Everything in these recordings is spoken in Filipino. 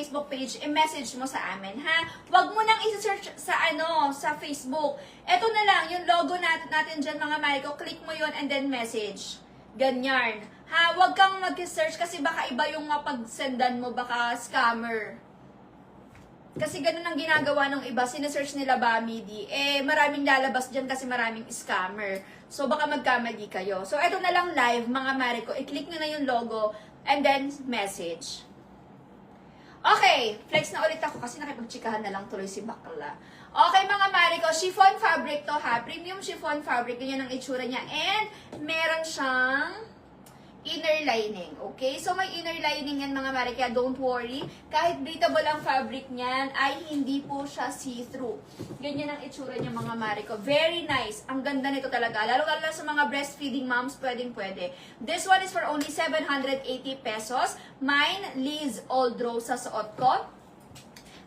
Facebook page, i-message mo sa amin, ha? Huwag mo nang i-search sa Facebook. Ito na lang, yung logo natin dyan, mga Mariko, click mo yon and then message. Ganyan. Ha? Huwag kang mag-search kasi baka iba yung mapag-sendan mo, baka scammer. Kasi ganun ang ginagawa ng iba, sinesearch nila Bamidi. Maraming lalabas dyan kasi maraming scammer. So, baka magkamali kayo. So, eto na lang live, mga Mariko. I-click nyo na yung logo and then message. Okay, flex na ulit ako kasi nakipagchikahan na lang tuloy si Bakla. Okay, mga Mariko, chiffon fabric to, ha? Premium chiffon fabric. Ganyan ang itsura niya. And, meron siyang inner lining, okay? So, may inner lining yan, mga Mari, kaya don't worry. Kahit breathable ang fabric niyan, ay hindi po siya see-through. Ganyan ang itsura niya, mga Mari ko. Very nice. Ang ganda nito talaga. Lalo-lalo sa mga breastfeeding moms, pwedeng-pwede. This one is for only 780 pesos. Mine, Liz Old Rose sa suot ko.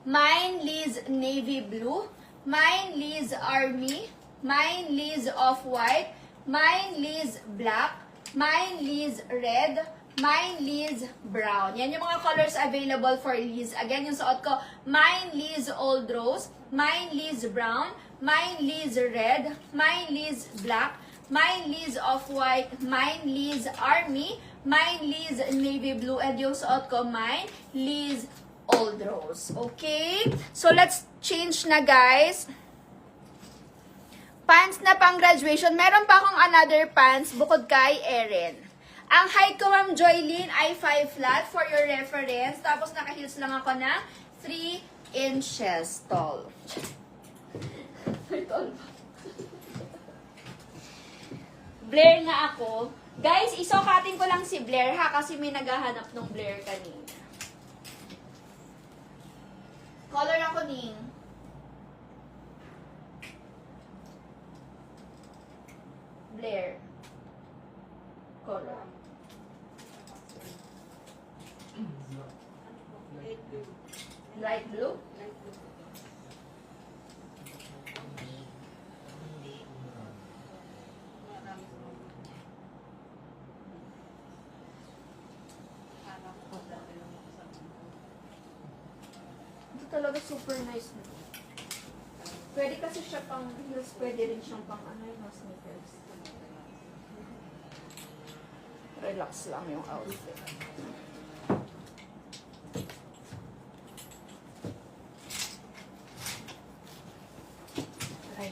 Mine, Liz Navy Blue. Mine, Liz Army. Mine, Liz Off-White. Mine, Liz Black. Mine, Liz Red. Mine, Liz Brown. Yan yung mga colors available for Liz. Again, yung suot ko, Mine, Liz Old Rose. Mine, Liz Brown. Mine, Liz Red. Mine, Liz Black. Mine, Liz Off-White. Mine, Liz Army. Mine, Liz Navy Blue. And yung suot ko, Mine, Liz Old Rose. Okay? So, let's change na, guys. Pants na pang graduation. Meron pa akong another pants bukod kay Erin. Ang height ko, Ma'am Joylene, ay 5 flat for your reference. Tapos naka-heels lang ako na 3 inches tall. Blair nga ako. Guys, isokatin ko lang si Blair, ha? Kasi may naghahanap ng Blair kanina. Color ako, Ning. Blair. Color. Light blue? Ito talaga super nice. Pwede kasi siya pang heels, pwede rin siyang pang sneakers. Relax lang yung outfit. Okay.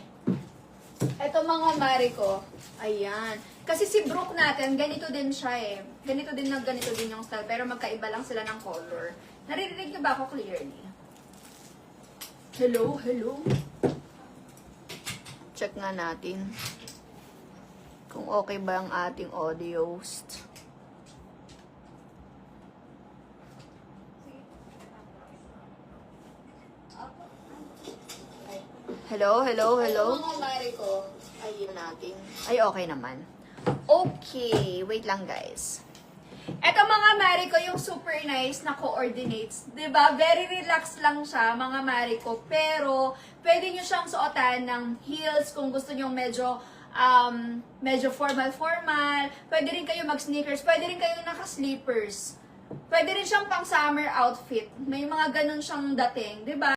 Ito, mga Mari ko. Ayan. Kasi si Brooke natin, ganito din siya eh. Ganito din yung style. Pero magkaiba lang sila ng color. Naririnig niyo ba ako clearly? Hello? Hello? Check nga natin kung okay ba ang ating audio host. Hello, hello, hello. Mga Mari ko. Ayun natin. Ay, okay naman. Okay, wait lang, guys. Eto, mga Mari ko, yung super nice na coordinates. Diba? Very relaxed lang siya, mga Mari ko. Pero, pwede nyo siyang suotan ng heels kung gusto nyo medyo formal-formal. Pwede rin kayo mag-sneakers. Pwede rin kayo naka-sleepers. Pwede rin siyang pang-summer outfit. May mga ganun siyang dating, 'di ba?